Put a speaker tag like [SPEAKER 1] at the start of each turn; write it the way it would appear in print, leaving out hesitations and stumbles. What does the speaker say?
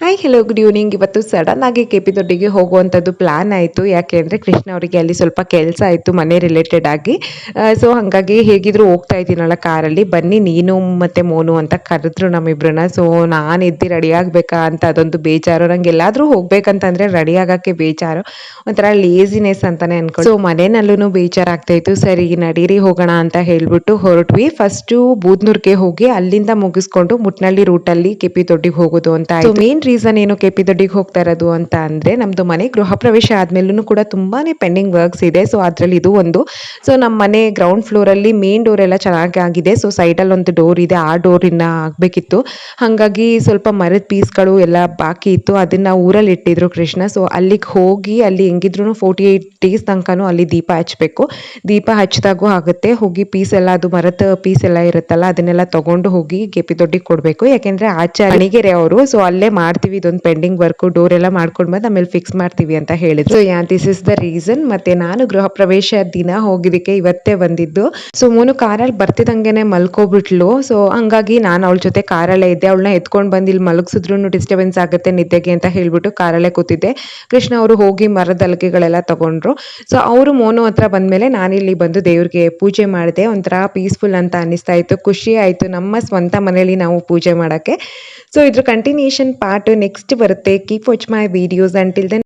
[SPEAKER 1] Hi hello good evening. ಇವತ್ತು sudden ಆಗಿ KP ದೊಡ್ಡಿಗೆ ಹೋಗುವಂಥದ್ದು ಪ್ಲಾನ್ ಆಯಿತು. ಯಾಕೆ ಅಂದರೆ ಕೃಷ್ಣ ಅವರಿಗೆ ಅಲ್ಲಿ ಸ್ವಲ್ಪ ಕೆಲಸ ಆಯಿತು ಮನೆ ರಿಲೇಟೆಡ್ ಆಗಿ. ಸೊ ಹಾಗಾಗಿ ಹೇಗಿದ್ರು ಹೋಗ್ತಾ ಇದ್ದೀನಲ್ಲ ಕಾರಲ್ಲಿ, ಬನ್ನಿ ನೀನು ಮತ್ತು ಮೋನು ಅಂತ ಕರೆದ್ರು ನಮ್ಮಿಬ್ಬರನ್ನ. ಸೊ ನಾನು ಎದ್ದು ರೆಡಿ ಆಗಬೇಕಾ ಅಂತ ಅದೊಂದು ಬೇಜಾರು. ನಂಗೆ ಎಲ್ಲಾದರೂ ಹೋಗ್ಬೇಕಂತಂದರೆ ರೆಡಿ ಆಗೋಕ್ಕೆ ಬೇಜಾರು, ಒಂಥರ ಲೇಸಿನೆಸ್ ಅಂತಲೇ ಅನ್ಕೊಂಡು. ಸೊ ಮನೆಯಲ್ಲೂ ಬೇಜಾರಾಗ್ತಾ ಇತ್ತು. ಸರಿ ನಡೀರಿ ಹೋಗೋಣ ಅಂತ ಹೇಳ್ಬಿಟ್ಟು ಹೊರಟ್ವಿ. ಫಸ್ಟು ಬೂದ್ನೂರ್ಗೆ ಹೋಗಿ ಅಲ್ಲಿಂದ ಮುಗಿಸ್ಕೊಂಡು ಮುಟ್ನಳ್ಳಿ ರೂಟಲ್ಲಿ ಕೆಪಿ ದೊಡ್ಡಿಗೆ ಹೋಗೋದು ಅಂತ ಆಯಿತು. ಮೇನ್ ರೀಸನ್ ಏನು ಕೆಪಿ ದೊಡ್ಡಿಗೆ ಹೋಗ್ತಾ ಇರೋದು ಅಂತ ಅಂದರೆ, ನಮ್ಮದು ಮನೆ ಗೃಹ ಪ್ರವೇಶ ಆದಮೇಲೂ ಕೂಡ ತುಂಬಾ ಪೆಂಡಿಂಗ್ ವರ್ಕ್ಸ್ ಇದೆ. ಸೊ ಅದರಲ್ಲಿ ಇದು ಒಂದು. ಸೊ ನಮ್ಮ ಮನೆ ಗ್ರೌಂಡ್ ಫ್ಲೋರಲ್ಲಿ ಮೇನ್ ಡೋರ್ ಎಲ್ಲ ಚೆನ್ನಾಗಿ ಆಗಿದೆ. ಸೊ ಸೈಡಲ್ಲಿ ಒಂದು ಡೋರ್ ಇದೆ, ಆ ಡೋರ್ ಇನ್ನ ಆಗಬೇಕಿತ್ತು. ಹಾಗಾಗಿ ಸ್ವಲ್ಪ ಮರದ ಪೀಸ್ಗಳು ಎಲ್ಲ ಬಾಕಿ ಇತ್ತು, ಅದನ್ನು ಊರಲ್ಲಿ ಇಟ್ಟಿದ್ರು ಕೃಷ್ಣ. ಸೊ ಅಲ್ಲಿಗೆ ಹೋಗಿ ಅಲ್ಲಿ ಹೆಂಗಿದ್ರು 48 ಡೇಸ್ ತನಕನೂ ಅಲ್ಲಿ ದೀಪ ಹಚ್ಚಬೇಕು. ದೀಪ ಹಚ್ಚಿದಾಗೂ ಆಗುತ್ತೆ. ಹೋಗಿ ಪೀಸ್ ಎಲ್ಲ, ಅದು ಮರದ ಪೀಸ್ ಎಲ್ಲ ಇರುತ್ತಲ್ಲ, ಅದನ್ನೆಲ್ಲ ತಗೊಂಡು ಹೋಗಿ ಕೆಪಿ ದೊಡ್ಡಿಗೆ ಕೊಡಬೇಕು. ಯಾಕೆಂದರೆ ಆಚಾರ್ಯ ಅಣಿಗೆರೆ ಅವರು. ಸೊ ಅಲ್ಲೇ ಮಾಡ್ತೀವಿ ಇದೊಂದು ಪೆಂಡಿಂಗ್ ವರ್ಕು, ಡೋರ್ ಎಲ್ಲ ಮಾಡ್ಕೊಂಡು ಬಂದು ಆಮೇಲೆ ಫಿಕ್ಸ್ ಮಾಡ್ತೀವಿ ಅಂತ ಹೇಳಿದ್ರು. So this is the reason. ಮತ್ತೆ ನಾನು ಗೃಹ ಪ್ರವೇಶ ದಿನ ಹೋಗಿದ್ದಕ್ಕೆ ಇವತ್ತೇ ಬಂದಿದ್ದು. ಸೊ ಮೋನು ಕಾರಲ್ಲಿ ಬರ್ತಿದಂಗೆನೆ ಮಲ್ಕೋಬಿಟ್ಲು. ಸೊ ಹಂಗಾಗಿ ನಾನು ಅವಳ ಜೊತೆ ಕಾರಲ್ಲೇ ಇದ್ದೆ. ಅವಳನ್ನ ಎತ್ಕೊಂಡು ಬಂದು ಇಲ್ಲಿ ಮಲಗಿಸಿದ್ರು ಡಿಸ್ಟರ್ಬೆನ್ಸ್ ಆಗುತ್ತೆ ನಿದ್ದೆಗೆ ಅಂತ ಹೇಳ್ಬಿಟ್ಟು ಕಾರಲ್ಲೇ ಕೂತಿದ್ದೆ. ಕೃಷ್ಣ ಅವರು ಹೋಗಿ ಮರದ ಹಲಗೆಗಳೆಲ್ಲ ತಗೊಂಡ್ರು. ಸೊ ಅವರು ಮೋನು ಹತ್ರ ಬಂದಮೇಲೆ ನಾನಿಲ್ಲಿ ಬಂದು ದೇವ್ರಿಗೆ ಪೂಜೆ ಮಾಡಿದೆ. ಒಂಥರ ಪೀಸ್ಫುಲ್ ಅಂತ ಅನ್ನಿಸ್ತಾ ಇತ್ತು, ಖುಷಿ ಆಯಿತು ನಮ್ಮ ಸ್ವಂತ ಮನೆಯಲ್ಲಿ ನಾವು ಪೂಜೆ ಮಾಡೋಕ್ಕೆ. ಸೊ ಇದ್ರ ಕಂಟಿನ್ಯೂಷನ್ ಪಾರ್ಟ್ ನೆಕ್ಸ್ಟ್ ಬರುತ್ತೆ. Keep watch my videos. Until then